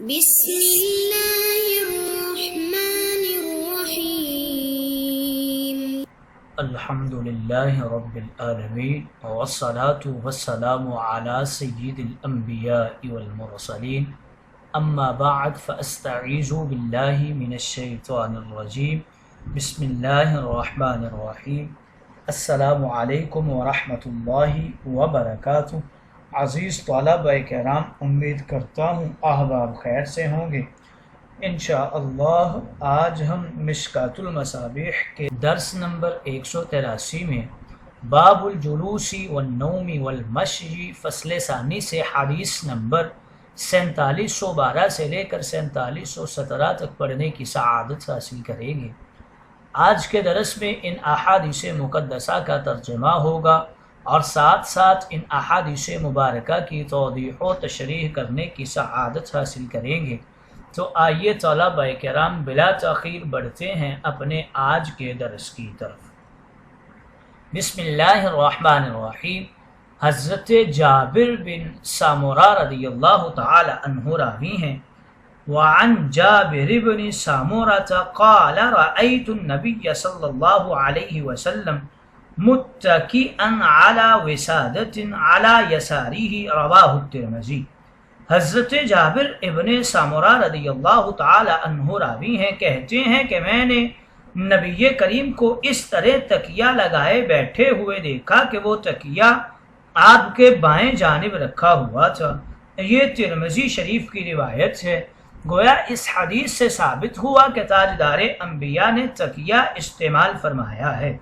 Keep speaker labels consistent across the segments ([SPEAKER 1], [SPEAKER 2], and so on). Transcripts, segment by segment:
[SPEAKER 1] بسم الله الرحمن الرحيم.
[SPEAKER 2] الحمد لله رب العالمين والصلاة والسلام على سيد الأنبياء والمرسلين أما بعد فأستعيذ بالله من الشيطان الرجيم بسم الله الرحمن الرحيم. السلام علیکم ورحمۃ اللہ وبرکاتہ. عزیز طلبہ کرام، امید کرتا ہوں احباب خیر سے ہوں گے. انشاءاللہ آج ہم مشکات المصابیح کے درس نمبر 183 میں باب الجلوس والنوم والمشی فصل ثانی سے حدیث نمبر 4712 سے لے کر 4717 تک پڑھنے کی سعادت حاصل کریں گے. آج کے درس میں ان احادیث مقدسہ کا ترجمہ ہوگا اور ساتھ ساتھ ان احادیث مبارکہ کی توضیح و تشریح کرنے کی سعادت حاصل کریں گے. تو آئیے طلبہ کرام بلا تاخیر بڑھتے ہیں اپنے آج کے درس کی طرف. بسم اللہ الرحمن الرحیم. حضرت جابر بن سامورہ رضی اللہ تعالی عنہ راوی ہیں. وعن جابر بن سامورة قال رأيت النبي صلى الله عليه وسلم متكئا على وسادة على يساره رواه الترمذي. حضرت جابر ابن سامورہ رضی اللہ تعالی عنہ راوی ہیں، کہتے ہیں کہ میں نے نبی کریم کو اس طرح تکیہ لگائے بیٹھے ہوئے دیکھا کہ وہ تکیہ آپ کے بائیں جانب رکھا ہوا تھا. یہ ترمذی شریف کی روایت ہے. گویا اس حدیث سے ثابت ہوا کہ تاجدار انبیاء نے تکیہ استعمال فرمایا ہے.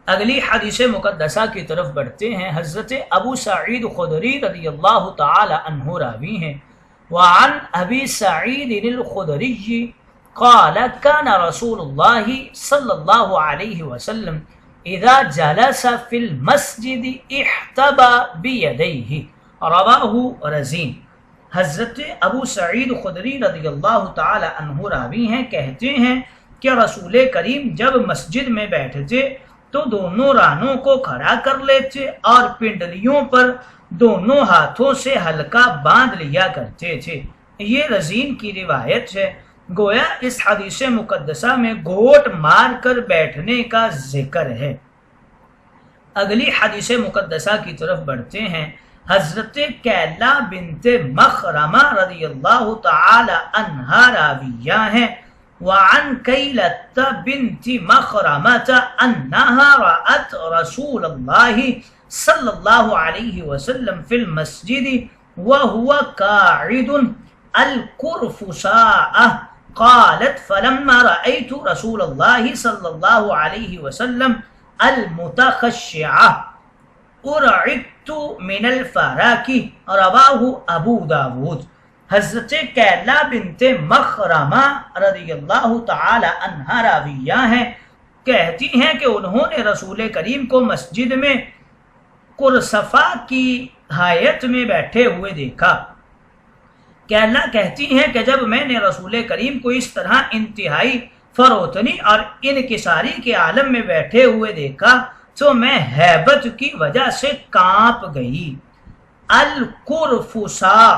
[SPEAKER 2] اگلی حدیث مقدسہ کی طرف بڑھتے ہیں. حضرت ابو سعید خدری رضی اللہ تعالی عنہ راوی ہیں. وعن ابی سعید الخدری قال كان رسول اللہ صلی اللہ علیہ وسلم اذا جلس فی المسجد احتبى بیدیہ رواہ رزین. حضرت ابو سعید خدری رضی اللہ تعالی عنہ راوی ہیں، کہتے ہیں کہ رسول کریم جب مسجد میں بیٹھتے تو دونوں رانوں کو کھڑا کر لیتے اور پنڈلیوں پر دونوں ہاتھوں سے ہلکا باندھ لیا کرتے تھے. یہ رزین کی روایت ہے. گویا اس حدیث مقدسہ میں گھوٹ مار کر بیٹھنے کا ذکر ہے. اگلی حدیث مقدسہ کی طرف بڑھتے ہیں. حضرت کیلا بنت مخرمہ رضی اللہ تعالی عنہا راویہ ہیں. وعن کیلۃ بنت مخرمہ انہا رأت رسول اللہ صلی اللہ علیہ وسلم فی المسجد وهو قاعد القرفصاء قالت فلما رأيت رسول اللہ صلی اللہ علیہ وسلم المتخشعہ ارعدت من الفراق رواہ ابو داود. حضرت کیلا بنت مخرمہ رضی اللہ تعالی عنہا راویہ ہیں، کہتی ہیں کہ انہوں نے رسول کریم کو مسجد میں قرصفہ کی حایت میں بیٹھے ہوئے دیکھا. کیلا کہتی ہیں کہ جب میں نے رسول کریم کو اس طرح انتہائی فروتنی اور انکساری کے عالم میں بیٹھے ہوئے دیکھا تو میں ہیبت کی وجہ سے کانپ گئی. القرفصاء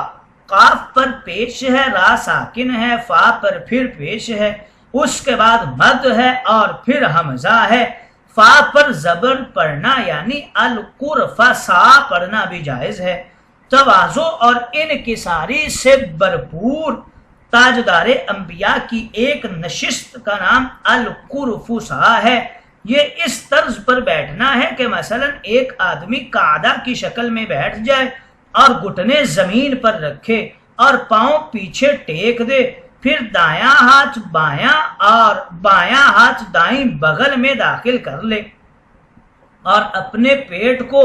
[SPEAKER 2] قاف پر پیش ہے، را ساکن ہے، فا پر پھر پیش ہے، اس کے بعد مد ہے اور پھر حمزہ ہے. فا پر زبر پڑھنا یعنی القرفصاء پڑھنا بھی جائز ہے. تواضع اور انکساری سے بھرپور تاجدار انبیاء کی ایک نشست کا نام القرفصاء ہے. یہ اس طرز پر بیٹھنا ہے کہ مثلا ایک آدمی قاعدہ کی شکل میں بیٹھ جائے اور گھٹنے زمین پر رکھے اور پاؤں پیچھے ٹیک دے، پھر دایاں ہاتھ بایاں اور بایاں ہاتھ دائیں بغل میں داخل کر لے اور اپنے پیٹ کو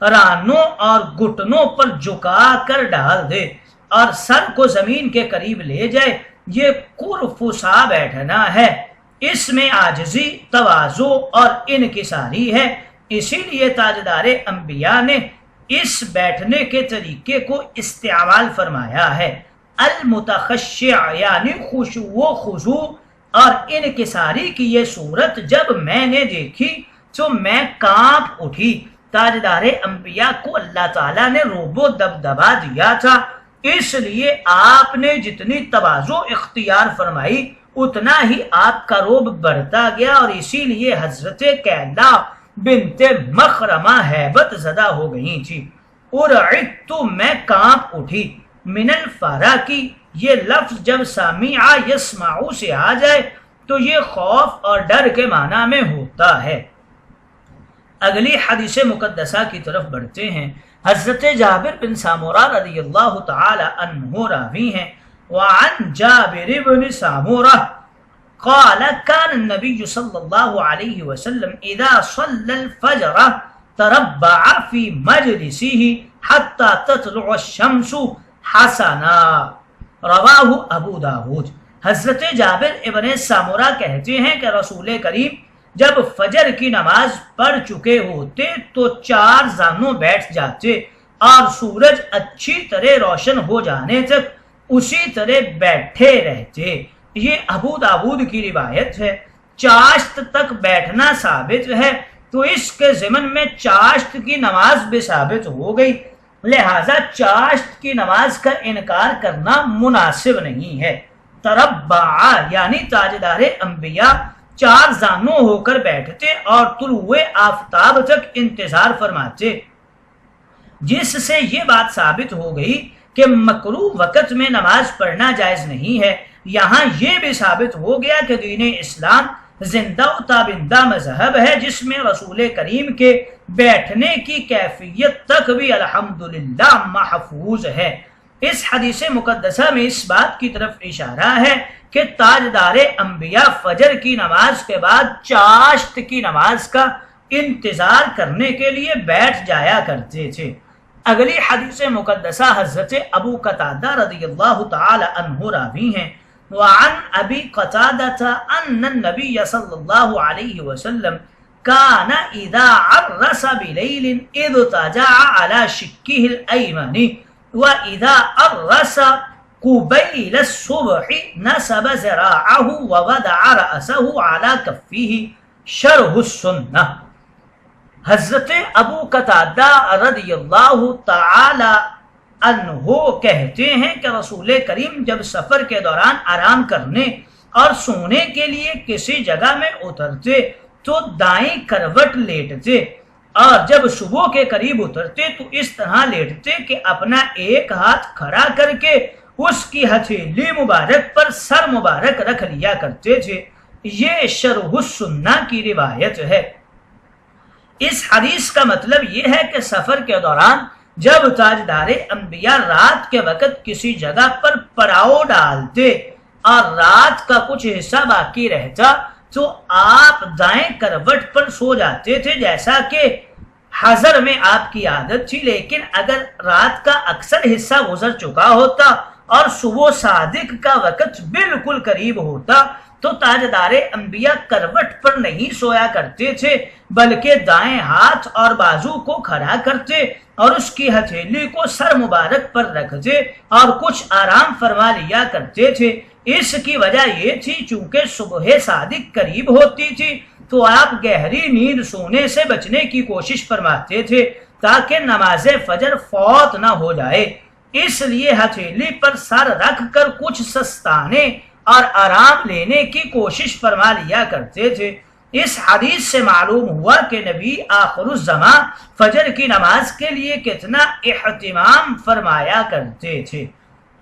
[SPEAKER 2] رانوں اور گھٹنوں پر جھکا کر ڈال دے اور سر کو زمین کے قریب لے جائے. یہ قرفصاء بیٹھنا ہے. اس میں عاجزی، تواضع اور انکساری ہے. اسی لیے تاجدار انبیاء نے اس بیٹھنے کے طریقے کو استعمال فرمایا ہے. المتخشع یعنی خشوع و خضوع اور انکساری کی یہ صورت جب میں نے دیکھی تو میں کانپ اٹھی. تاجدار انبیاء کو اللہ تعالیٰ نے رعب و دبدبا دیا تھا. اس لیے آپ نے جتنی تواضع اختیار فرمائی اتنا ہی آپ کا رعب بڑھتا گیا، اور اسی لیے حضرت کیلا بنت مخرمہ ہیبت زدہ ہو گئی تھی۔ ارعدت، میں کانپ اٹھی، من الفرا کی، یہ لفظ جب سمع یسمع سے آ جائے تو یہ خوف اور ڈر کے معنی میں ہوتا ہے۔ اگلی حدیث مقدسہ کی طرف بڑھتے ہیں۔ حضرت جابر بن سامورہ رضی اللہ تعالی عنہ راوی ہیں، وعن جابر بن سامورہ قال كان النبي صلى الله عليه وسلم اذا صلى الفجر تربع في مجلسه حتى تطلع الشمس حسنا، رواہ ابو داود۔ حضرت جابر ابن سامورہ کہتے ہیں کہ رسول کریم جب فجر کی نماز پڑھ چکے ہوتے تو چار زانوں بیٹھ جاتے اور سورج اچھی طرح روشن ہو جانے تک اسی طرح بیٹھے رہتے۔ یہ ابو داود کی روایت ہے۔ چاشت تک بیٹھنا ثابت ہے تو اس کے ضمن میں چاشت کی نماز بھی ثابت ہو گئی، لہذا چاشت کی نماز کا انکار کرنا مناسب نہیں ہے۔ تربع یعنی تاجدار انبیاء چار زانوں ہو کر بیٹھتے اور طلوع آفتاب تک انتظار فرماتے، جس سے یہ بات ثابت ہو گئی کہ مکروہ وقت میں نماز پڑھنا جائز نہیں ہے۔ یہاں یہ بھی ثابت ہو گیا کہ دین اسلام زندہ و تابندہ مذہب ہے، جس میں رسول کریم کے بیٹھنے کی کیفیت تک بھی الحمدللہ محفوظ ہے۔ اس حدیث مقدسہ میں اس بات کی طرف اشارہ ہے کہ تاجدار انبیاء فجر کی نماز کے بعد چاشت کی نماز کا انتظار کرنے کے لیے بیٹھ جایا کرتے تھے۔ اگلی حدیث مقدسہ حضرت ابو قتادہ رضی اللہ تعالی عنہ راوی ہیں، وعن ابی قتادہ ان النبی صلی اللہ علیہ وسلم كان اذا عرس بلیل اضطجع على شکه الایمن واذا عرس قبیل الصبح نصب ذراعه ووضع رأسه على كفه، شرح السنہ۔ حضرت ابو قتادہ رضی اللہ تعالی عنہ کہتے ہیں کہ رسول کریم جب سفر کے دوران آرام کرنے اور سونے کے لیے کسی جگہ میں اترتے تو دائیں کروٹ لیٹتے، اور جب صبح کے قریب اترتے تو اس طرح لیٹتے کہ اپنا ایک ہاتھ کھڑا کر کے اس کی ہتھیلی مبارک پر سر مبارک رکھ لیا کرتے تھے۔ یہ شرح السنہ کی روایت ہے۔ اس حدیث کا مطلب یہ ہے کہ سفر کے دوران جب تاجدار انبیاء رات کے وقت کسی جگہ پر پڑاؤ ڈالتے اور رات کا کچھ حصہ باقی رہتا تو آپ دائیں کروٹ پر سو جاتے تھے، جیسا کہ حضر میں آپ کی عادت تھی۔ لیکن اگر رات کا اکثر حصہ گزر چکا ہوتا اور صبح صادق کا وقت بالکل قریب ہوتا تو تاجدار انبیاء کروٹ پر نہیں سویا کرتے تھے، بلکہ دائیں ہاتھ اور بازو کو کھڑا کرتے اور اس کی ہتھیلی کو سر مبارک پر رکھتے اور کچھ آرام فرما لیا کرتے تھے۔ اس کی وجہ یہ تھی چونکہ صبح صادق قریب ہوتی تھی تو آپ گہری نیند سونے سے بچنے کی کوشش فرماتے تھے تاکہ نماز فجر فوت نہ ہو جائے، اس لیے ہتھیلی پر سر رکھ کر کچھ سستانے اور آرام لینے کی کوشش فرما لیا کرتے تھے۔ اس حدیث سے معلوم ہوا کہ نبی آخر الزمان فجر کی نماز کے لیے کتنا اہتمام فرمایا کرتے تھے۔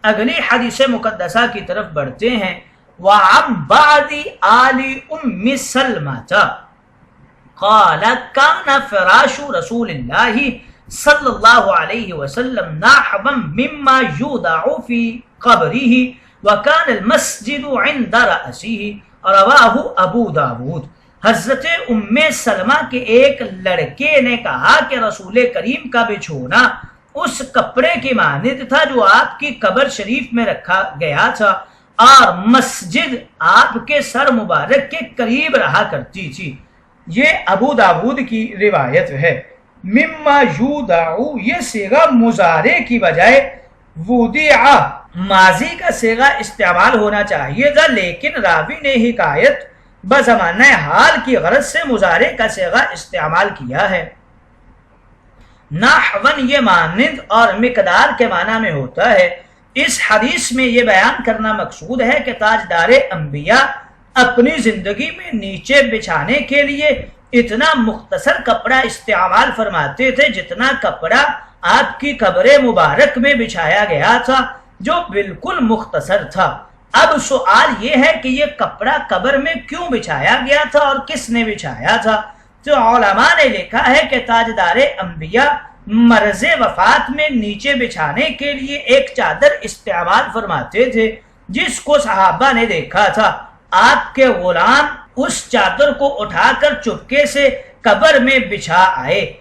[SPEAKER 2] اگلی حدیث مقدسہ کی طرف بڑھتے ہیں۔ وعن بعض آل ام سلمة قال كان فراش رسول اللہ صلی اللہ علیہ وسلم نحوا مما يوضع في قبره وكان المسجد عند رأسه، رواہ ابو داود۔ حضرت ام سلمہ کے ایک لڑکے نے کہا کہ رسول کریم کا بچھونا اس کپڑے کی مانند تھا جو آپ کی قبر شریف میں رکھا گیا تھا، اور مسجد آپ کے سر مبارک کے قریب رہا کرتی تھی۔ یہ ابو داود کی روایت ہے۔ مما یودع یہ صیغہ مضارع کی بجائے وضع ماضی کا صیغہ استعمال ہونا چاہیے تھا، لیکن راوی نے حکایت بزمانہ حال کی غرض سے مضارع کا صیغہ استعمال کیا ہے۔ نحون یہ مانند اور مقدار کے معنی میں ہوتا ہے۔ اس حدیث میں یہ بیان کرنا مقصود ہے کہ تاجدار انبیاء اپنی زندگی میں نیچے بچھانے کے لیے اتنا مختصر کپڑا استعمال فرماتے تھے جتنا کپڑا آپ کی قبر مبارک میں بچھایا گیا تھا، جو بالکل مختصر تھا۔ اب سوال یہ ہے کہ یہ کپڑا قبر میں کیوں بچھایا گیا تھا اور کس نے بچھایا تھا؟ تو علماء نے لکھا ہے کہ تاجدار انبیاء مرض وفات میں نیچے بچھانے کے لیے ایک چادر استعمال فرماتے تھے، جس کو صحابہ نے دیکھا تھا۔ آپ کے غلام اس چادر کو اٹھا کر چپکے سے قبر میں بچھا آئے۔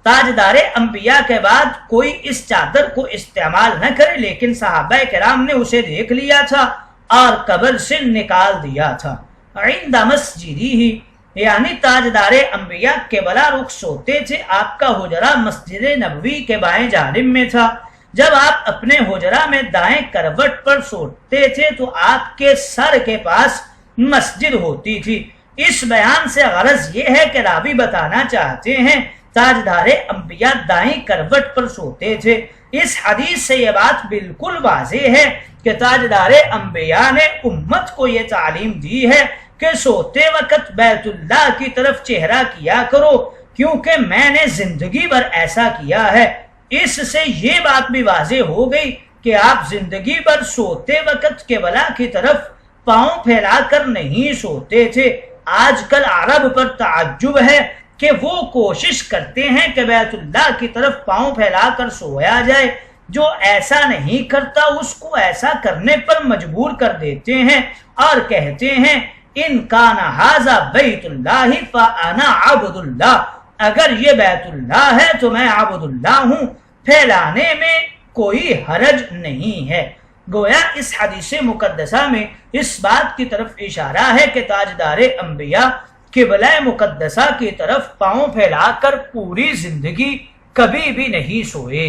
[SPEAKER 2] تاجدار انبیاء کے بعد کوئی اس چادر کو استعمال نہ کرے، لیکن صحابہ کرام نے اسے دیکھ لیا تھا اور قبر سے نکال دیا تھا۔ عند مسجدی ہی، یعنی تاجدار انبیاء قبلہ رخ سوتے تھے۔ آپ کا حجرہ مسجد نبوی کے بائیں جانب میں تھا۔ جب آپ اپنے حجرہ میں دائیں کروٹ پر سوتے تھے تو آپ کے سر کے پاس مسجد ہوتی تھی۔ اس بیان سے غرض یہ ہے کہ راوی بتانا چاہتے ہیں تاجدار انبیاء دائیں کروٹ پر سوتے تھے۔ اس حدیث سے یہ بات بالکل واضح ہے کہ تاجدار انبیاء نے امت کو یہ تعلیم دی ہے کہ سوتے وقت بیت اللہ کی طرف چہرہ کیا کرو، کیونکہ میں نے زندگی بھر ایسا کیا ہے۔ اس سے یہ بات بھی واضح ہو گئی کہ آپ زندگی بھر سوتے وقت قبلہ کی طرف پاؤں پھیلا کر نہیں سوتے تھے۔ آج کل عرب پر تعجب ہے کہ وہ کوشش کرتے ہیں کہ بیت اللہ کی طرف پاؤں پھیلا کر سویا جائے۔ جو ایسا نہیں کرتا اس کو ایسا کرنے پر مجبور کر دیتے ہیں اور کہتے ہیں ان کان ھذا بیت اللہ فانا عبد اللہ، اگر یہ بیت اللہ ہے تو میں عبد اللہ ہوں، پھیلانے میں کوئی حرج نہیں ہے۔ گویا اس حدیث مقدسہ میں اس بات کی طرف اشارہ ہے کہ تاجدار انبیاء قبلہ مقدسہ کی طرف پاؤں پھیلا کر پوری زندگی کبھی بھی نہیں سوئے۔